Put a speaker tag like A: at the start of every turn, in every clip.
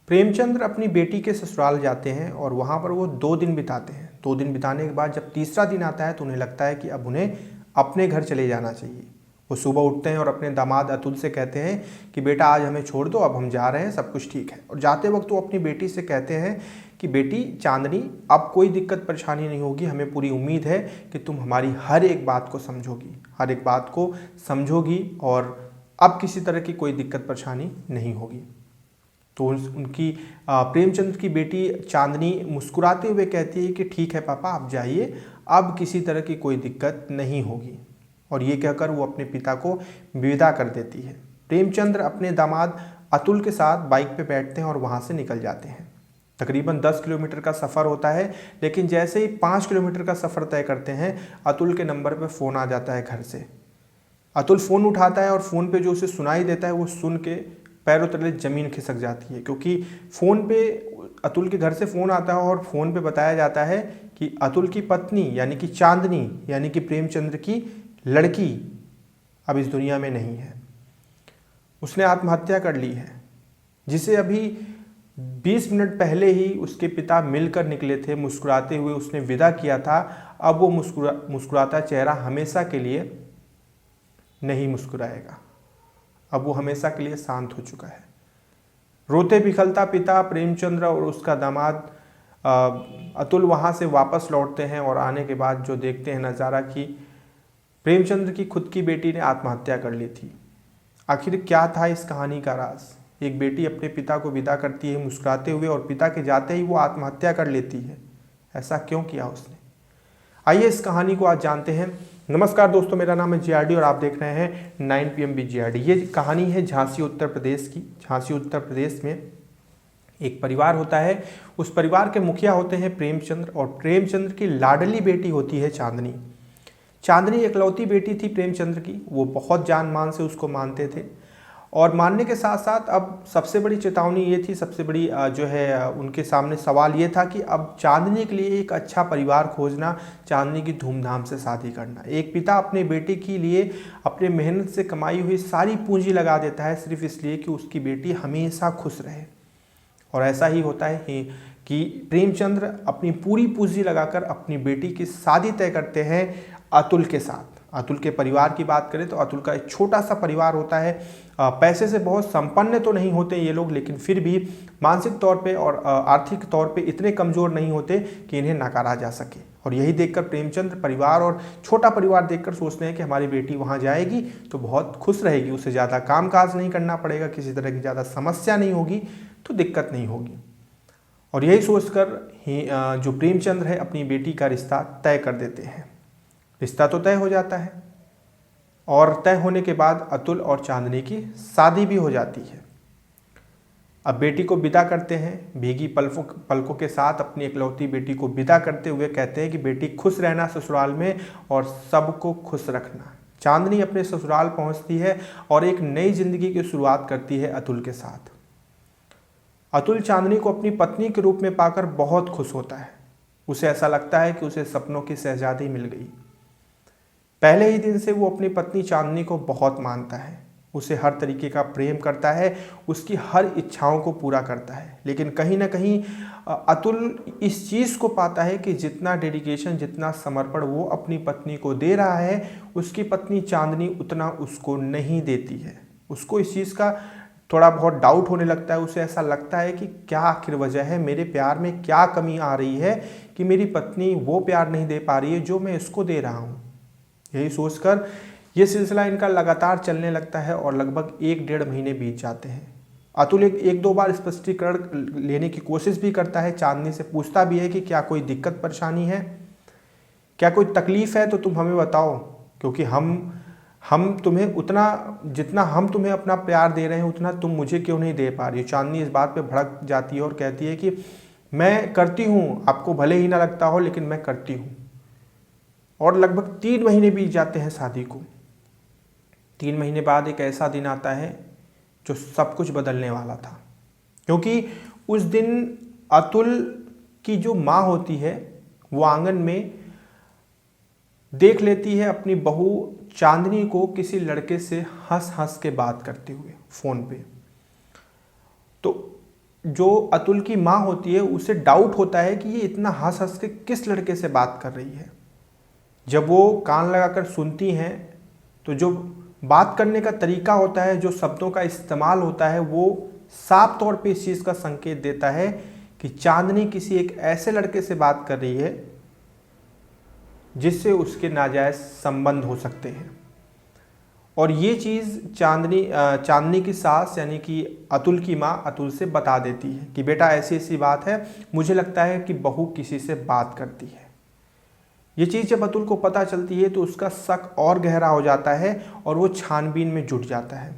A: प्रेमचंद्र अपनी बेटी के ससुराल जाते हैं और वहाँ पर वो 2 दिन बिताते हैं। 2 दिन बिताने के बाद जब तीसरा दिन आता है तो उन्हें लगता है कि अब उन्हें अपने घर चले जाना चाहिए। वो सुबह उठते हैं और अपने दामाद अतुल से कहते हैं कि बेटा आज हमें छोड़ दो, अब हम जा रहे हैं, सब कुछ ठीक है। और जाते वक्त वो अपनी बेटी से कहते हैं कि बेटी चांदनी, अब कोई दिक्कत परेशानी नहीं होगी, हमें पूरी उम्मीद है कि तुम हमारी हर एक बात को समझोगी, हर एक बात को समझोगी और अब किसी तरह की कोई दिक्कत परेशानी नहीं होगी। तो उनकी प्रेमचंद्र की बेटी चांदनी मुस्कुराते हुए कहती है कि ठीक है पापा, आप जाइए, अब किसी तरह की कोई दिक्कत नहीं होगी। और ये कहकर वो अपने पिता को विदा कर देती है। प्रेमचंद्र अपने दामाद अतुल के साथ बाइक पे बैठते हैं और वहाँ से निकल जाते हैं। तकरीबन 10 किलोमीटर का सफ़र होता है, लेकिन जैसे ही 5 किलोमीटर का सफ़र तय करते हैं अतुल के नंबर पर फ़ोन आ जाता है घर से। अतुल फ़ोन उठाता है और फ़ोन पे जो उसे सुनाई देता है वो सुन के पैरों तले ज़मीन खिसक जाती है, क्योंकि फ़ोन पे अतुल के घर से फ़ोन आता है और फ़ोन पे बताया जाता है कि अतुल की पत्नी यानी कि चांदनी यानी कि प्रेमचंद्र की लड़की अब इस दुनिया में नहीं है, उसने आत्महत्या कर ली है। जिसे अभी 20 मिनट पहले ही उसके पिता मिलकर निकले थे, मुस्कुराते हुए उसने विदा किया था, अब वो मुस्कुराता चेहरा हमेशा के लिए नहीं मुस्कुराएगा, अब वो हमेशा के लिए शांत हो चुका है। रोते बिखलता पिता प्रेमचंद्र और उसका दामाद अतुल वहाँ से वापस लौटते हैं और आने के बाद जो देखते हैं नज़ारा कि प्रेमचंद्र की खुद की बेटी ने आत्महत्या कर ली थी। आखिर क्या था इस कहानी का राज? एक बेटी अपने पिता को विदा करती है मुस्कुराते हुए और पिता के जाते ही वो आत्महत्या कर लेती है। ऐसा क्यों किया उसने? आइए इस कहानी को आज जानते हैं। नमस्कार दोस्तों, मेरा नाम है जीआरडी और आप देख रहे हैं 9 PM विद जीआरडी। ये कहानी है झांसी उत्तर प्रदेश की। झांसी उत्तर प्रदेश में एक परिवार होता है, उस परिवार के मुखिया होते हैं प्रेमचंद्र और प्रेमचंद्र की लाडली बेटी होती है चांदनी। चांदनी इकलौती बेटी थी प्रेमचंद्र की, वो बहुत जान मान से उसको मानते थे और मानने के साथ साथ अब सबसे बड़ी चेतावनी ये थी, सबसे बड़ी जो है उनके सामने सवाल ये था कि अब चांदनी के लिए एक अच्छा परिवार खोजना, चांदनी की धूमधाम से शादी करना। एक पिता अपने बेटे के लिए अपने मेहनत से कमाई हुई सारी पूंजी लगा देता है सिर्फ इसलिए कि उसकी बेटी हमेशा खुश रहे। और ऐसा ही होता है कि प्रेमचंद्र अपनी पूरी पूंजी लगाकर अपनी बेटी की शादी तय करते हैं अतुल के साथ। अतुल के परिवार की बात करें तो अतुल का एक छोटा सा परिवार होता है। पैसे से बहुत संपन्न तो नहीं होते ये लोग, लेकिन फिर भी मानसिक तौर पे और आर्थिक तौर पे इतने कमज़ोर नहीं होते कि इन्हें नकारा जा सके। और यही देखकर प्रेमचंद्र परिवार और छोटा परिवार देखकर सोचते हैं कि हमारी बेटी वहाँ जाएगी तो बहुत खुश रहेगी, उसे ज़्यादा काम काज नहीं करना पड़ेगा, किसी तरह की ज़्यादा समस्या नहीं होगी, तो दिक्कत नहीं होगी। और यही सोचकर ही जो प्रेमचंद्र है अपनी बेटी का रिश्ता तय कर देते हैं। रिश्ता तो तय हो जाता है और तय होने के बाद अतुल और चांदनी की शादी भी हो जाती है। अब बेटी को विदा करते हैं, भीगी पलकों के साथ अपनी इकलौती बेटी को विदा करते हुए कहते हैं कि बेटी खुश रहना ससुराल में और सबको खुश रखना। चांदनी अपने ससुराल पहुंचती है और एक नई जिंदगी की शुरुआत करती है अतुल के साथ। अतुल चांदनी को अपनी पत्नी के रूप में पाकर बहुत खुश होता है। उसे ऐसा लगता है कि उसे सपनों की शहजादी मिल गई। पहले ही दिन से वो अपनी पत्नी चांदनी को बहुत मानता है, उसे हर तरीके का प्रेम करता है, उसकी हर इच्छाओं को पूरा करता है। लेकिन कहीं ना कहीं अतुल इस चीज़ को पाता है कि जितना डेडिकेशन, जितना समर्पण वो अपनी पत्नी को दे रहा है, उसकी पत्नी चांदनी उतना उसको नहीं देती है। उसको इस चीज़ का थोड़ा बहुत डाउट होने लगता है। उसे ऐसा लगता है कि क्या आखिर वजह है, मेरे प्यार में क्या कमी आ रही है कि मेरी पत्नी वो प्यार नहीं दे पा रही है जो मैं इसको दे रहा हूँ। यही सोचकर ये सिलसिला इनका लगातार चलने लगता है और लगभग 1-1.5 महीने बीत जाते हैं। अतुल एक दो बार स्पष्टीकरण लेने की कोशिश भी करता है, चांदनी से पूछता भी है कि क्या कोई दिक्कत परेशानी है, क्या कोई तकलीफ है तो तुम हमें बताओ, क्योंकि हम तुम्हें उतना, जितना हम तुम्हें अपना प्यार दे रहे हैं उतना तुम मुझे क्यों नहीं दे पा रही हो। चांदनी इस बात पे भड़क जाती है और कहती है कि मैं करती हूँ, आपको भले ही ना लगता हो लेकिन मैं करती हूँ। और लगभग 3 महीने बीत जाते हैं शादी को। 3 महीने बाद एक ऐसा दिन आता है जो सब कुछ बदलने वाला था, क्योंकि उस दिन अतुल की जो माँ होती है वो आंगन में देख लेती है अपनी बहू चांदनी को किसी लड़के से हंस हंस के बात करते हुए फ़ोन पे। तो जो अतुल की माँ होती है उसे डाउट होता है कि ये इतना हंस हंस के किस लड़के से बात कर रही है। जब वो कान लगाकर सुनती हैं तो जो बात करने का तरीका होता है, जो शब्दों का इस्तेमाल होता है, वो साफ तौर पे इस चीज़ का संकेत देता है कि चांदनी किसी एक ऐसे लड़के से बात कर रही है जिससे उसके नाजायज़ संबंध हो सकते हैं। और ये चीज़ चांदनी की सास यानी कि अतुल की माँ अतुल से बता देती है कि बेटा ऐसी ऐसी बात है, मुझे लगता है कि बहू किसी से बात करती है। ये चीज़ जब अतुल को पता चलती है तो उसका शक और गहरा हो जाता है और वो छानबीन में जुट जाता है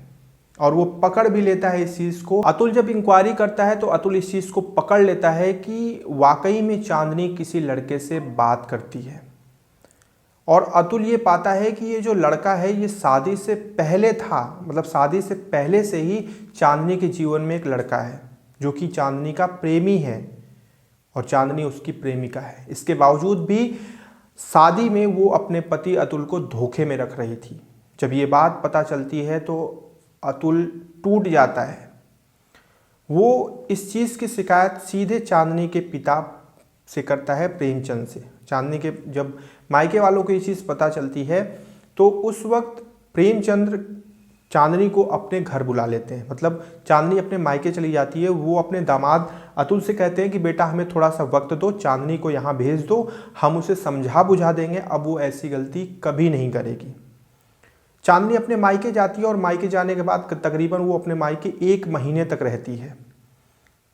A: और वो पकड़ भी लेता है इस चीज़ को। अतुल जब इंक्वायरी करता है तो अतुल इस चीज़ को पकड़ लेता है कि वाकई में चांदनी किसी लड़के से बात करती है। और अतुल ये पाता है कि ये जो लड़का है ये शादी से पहले था, मतलब शादी से पहले से ही चांदनी के जीवन में एक लड़का है जो कि चांदनी का प्रेमी है और चांदनी उसकी प्रेमिका है। इसके बावजूद भी शादी में वो अपने पति अतुल को धोखे में रख रही थी। जब ये बात पता चलती है तो अतुल टूट जाता है। वो इस चीज़ की शिकायत सीधे चांदनी के पिता से करता है, प्रेमचंद से। चांदनी के जब मायके वालों को ये चीज़ पता चलती है तो उस वक्त प्रेमचंद्र चांदनी को अपने घर बुला लेते हैं। मतलब चांदनी अपने मायके चली जाती है, वो अपने दामाद अतुल से कहते हैं कि बेटा हमें थोड़ा सा वक्त दो, चांदनी को यहाँ भेज दो, हम उसे समझा बुझा देंगे, अब वो ऐसी गलती कभी नहीं करेगी। चांदनी अपने मायके जाती है और मायके जाने के बाद तकरीबन वो अपने मायके 1 महीने तक रहती है।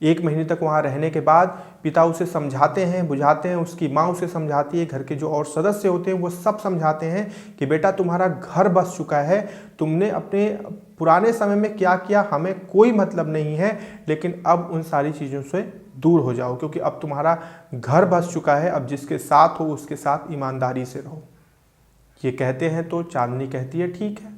A: 1 महीने तक वहाँ रहने के बाद पिता उसे समझाते हैं, बुझाते हैं, उसकी माँ उसे समझाती है, घर के जो और सदस्य होते हैं वो सब समझाते हैं कि बेटा तुम्हारा घर बस चुका है, तुमने अपने पुराने समय में क्या किया हमें कोई मतलब नहीं है, लेकिन अब उन सारी चीज़ों से दूर हो जाओ क्योंकि अब तुम्हारा घर बस चुका है, अब जिसके साथ हो उसके साथ ईमानदारी से रहो। ये कहते हैं तो चांदनी कहती है ठीक है,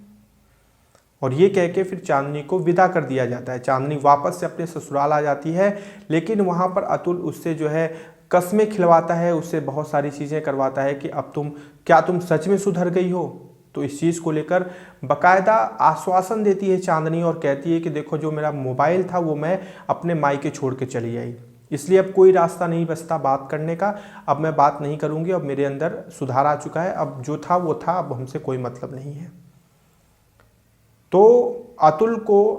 A: और ये कह के फिर चांदनी को विदा कर दिया जाता है। चांदनी वापस से अपने ससुराल आ जाती है, लेकिन वहाँ पर अतुल उससे जो है कस्में खिलवाता है, उससे बहुत सारी चीज़ें करवाता है कि अब तुम सच में सुधर गई हो। तो इस चीज़ को लेकर बाकायदा आश्वासन देती है चांदनी और कहती है कि देखो जो मेरा मोबाइल था वो मैं अपने मायके छोड़ के चली आई, इसलिए अब कोई रास्ता नहीं बचता बात करने का, अब मैं बात नहीं करूँगी, अब मेरे अंदर सुधार आ चुका है, अब जो था वो था, अब हमसे कोई मतलब नहीं है। तो अतुल को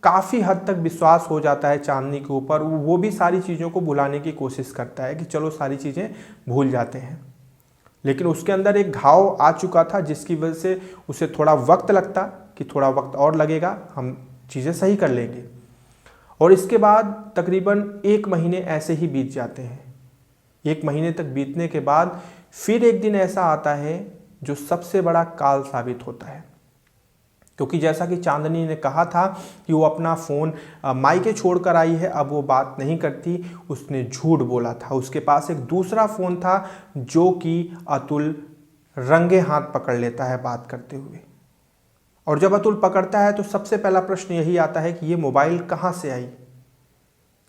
A: काफ़ी हद तक विश्वास हो जाता है चांदनी के ऊपर। वो भी सारी चीज़ों को भुलाने की कोशिश करता है कि चलो सारी चीज़ें भूल जाते हैं, लेकिन उसके अंदर एक घाव आ चुका था जिसकी वजह से उसे थोड़ा वक्त लगता कि थोड़ा वक्त और लगेगा, हम चीज़ें सही कर लेंगे। और इसके बाद तकरीबन 1 महीने ऐसे ही बीत जाते हैं। 1 महीने तक बीतने के बाद फिर एक दिन ऐसा आता है जो सबसे बड़ा काल साबित होता है, क्योंकि जैसा कि चांदनी ने कहा था कि वो अपना फ़ोन मायके छोड़ कर आई है, अब वो बात नहीं करती, उसने झूठ बोला था। उसके पास एक दूसरा फ़ोन था जो कि अतुल रंगे हाथ पकड़ लेता है बात करते हुए। और जब अतुल पकड़ता है तो सबसे पहला प्रश्न यही आता है कि ये मोबाइल कहाँ से आई।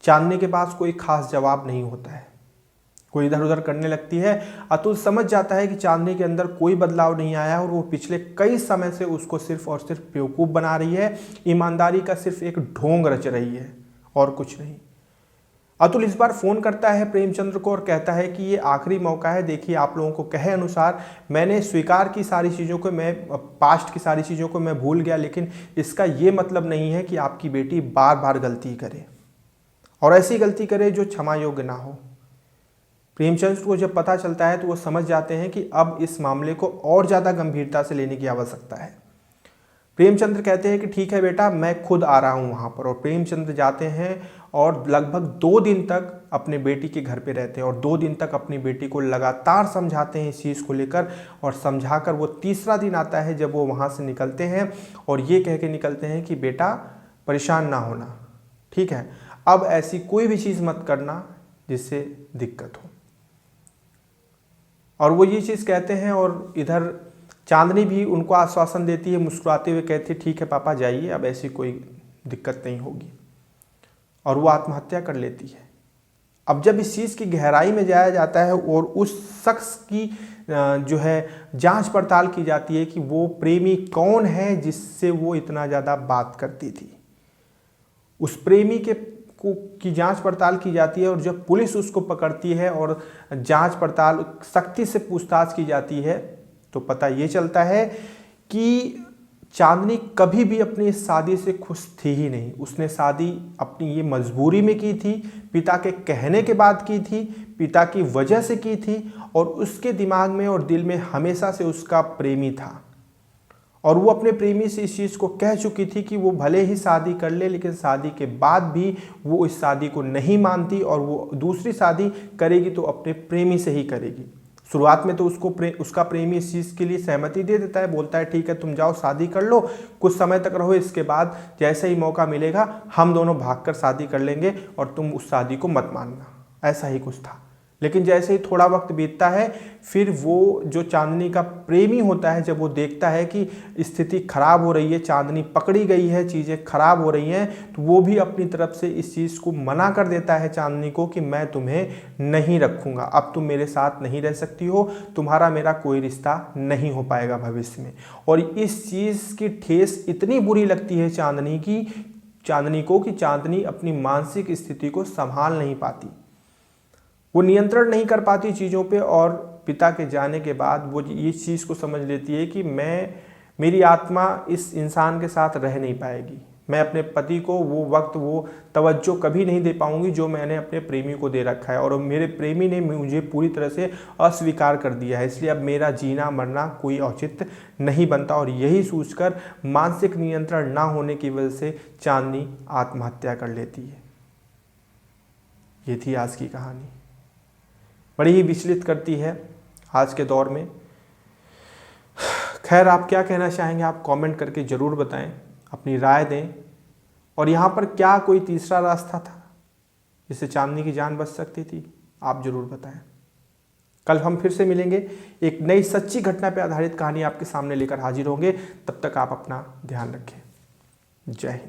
A: चांदनी के पास कोई खास जवाब नहीं होता है, कोई इधर उधर करने लगती है। अतुल समझ जाता है कि चांदनी के अंदर कोई बदलाव नहीं आया और वो पिछले कई समय से उसको सिर्फ और सिर्फ बेवकूफ़ बना रही है, ईमानदारी का सिर्फ एक ढोंग रच रही है और कुछ नहीं। अतुल इस बार फ़ोन करता है प्रेमचंद्र को और कहता है कि ये आखिरी मौका है, देखिए आप लोगों को कहे अनुसार मैंने स्वीकार की सारी चीज़ों को, मैं पास्ट की सारी चीज़ों को मैं भूल गया, लेकिन इसका ये मतलब नहीं है कि आपकी बेटी बार बार गलती करे और ऐसी गलती करे जो क्षमा योग्य ना हो। प्रेमचंद्र को जब पता चलता है तो वो समझ जाते हैं कि अब इस मामले को और ज़्यादा गंभीरता से लेने की आवश्यकता है। प्रेमचंद्र कहते हैं कि ठीक है बेटा, मैं खुद आ रहा हूँ वहाँ पर। और प्रेमचंद्र जाते हैं और लगभग 2 दिन तक अपने बेटी के घर पे रहते हैं और 2 दिन तक अपनी बेटी को लगातार समझाते हैं इस चीज़ को लेकर। और समझाकर वो तीसरा दिन आता है जब वो वहाँ से निकलते हैं और ये कह के निकलते हैं कि बेटा परेशान ना होना, ठीक है, अब ऐसी कोई भी चीज़ मत करना जिससे दिक्कत हो। और वो ये चीज़ कहते हैं और इधर चांदनी भी उनको आश्वासन देती है, मुस्कुराते हुए कहती है ठीक है पापा जाइए, अब ऐसी कोई दिक्कत नहीं होगी। और वो आत्महत्या कर लेती है। अब जब इस चीज़ की गहराई में जाया जाता है और उस शख्स की जो है जांच पड़ताल की जाती है कि वो प्रेमी कौन है जिससे वो इतना ज़्यादा बात करती थी, उस प्रेमी के की जांच पड़ताल की जाती है और जब पुलिस उसको पकड़ती है और जांच पड़ताल सख्ती से पूछताछ की जाती है तो पता ये चलता है कि चांदनी कभी भी अपनी इस शादी से खुश थी ही नहीं। उसने शादी अपनी ये मजबूरी में की थी, पिता के कहने के बाद की थी, पिता की वजह से की थी और उसके दिमाग में और दिल में हमेशा से उसका प्रेमी था और वो अपने प्रेमी से इस चीज़ को कह चुकी थी कि वो भले ही शादी कर ले लेकिन शादी के बाद भी वो इस शादी को नहीं मानती और वो दूसरी शादी करेगी तो अपने प्रेमी से ही करेगी। शुरुआत में तो उसका प्रेमी इस चीज़ के लिए सहमति दे देता है, बोलता है ठीक है तुम जाओ शादी कर लो, कुछ समय तक रहो, इसके बाद जैसे ही मौका मिलेगा हम दोनों भागकर शादी कर लेंगे और तुम उस शादी को मत मानना। ऐसा ही कुछ था। लेकिन जैसे ही थोड़ा वक्त बीतता है फिर वो जो चांदनी का प्रेमी होता है, जब वो देखता है कि स्थिति खराब हो रही है, चांदनी पकड़ी गई है, चीज़ें खराब हो रही हैं, तो वो भी अपनी तरफ से इस चीज़ को मना कर देता है चांदनी को कि मैं तुम्हें नहीं रखूँगा, अब तुम मेरे साथ नहीं रह सकती हो, तुम्हारा मेरा कोई रिश्ता नहीं हो पाएगा भविष्य में। और इस चीज़ की ठेस इतनी बुरी लगती है चांदनी को कि चांदनी अपनी मानसिक स्थिति को संभाल नहीं पाती, वो नियंत्रण नहीं कर पाती चीज़ों पे और पिता के जाने के बाद वो इस चीज़ को समझ लेती है कि मेरी आत्मा इस इंसान के साथ रह नहीं पाएगी, मैं अपने पति को वो वक्त वो तवज्जो कभी नहीं दे पाऊंगी जो मैंने अपने प्रेमी को दे रखा है और मेरे प्रेमी ने मुझे पूरी तरह से अस्वीकार कर दिया है, इसलिए अब मेरा जीना मरना कोई औचित्य नहीं बनता। और यही सोचकर मानसिक नियंत्रण ना होने की वजह से चांदनी आत्महत्या कर लेती है। ये थी आज की कहानी, बड़ी ही विचलित करती है आज के दौर में। खैर आप क्या कहना चाहेंगे आप कमेंट करके ज़रूर बताएं, अपनी राय दें। और यहाँ पर क्या कोई तीसरा रास्ता था जिससे चांदनी की जान बच सकती थी, आप ज़रूर बताएं। कल हम फिर से मिलेंगे, एक नई सच्ची घटना पर आधारित कहानी आपके सामने लेकर हाजिर होंगे। तब तक आप अपना ध्यान रखें। जय हिंद।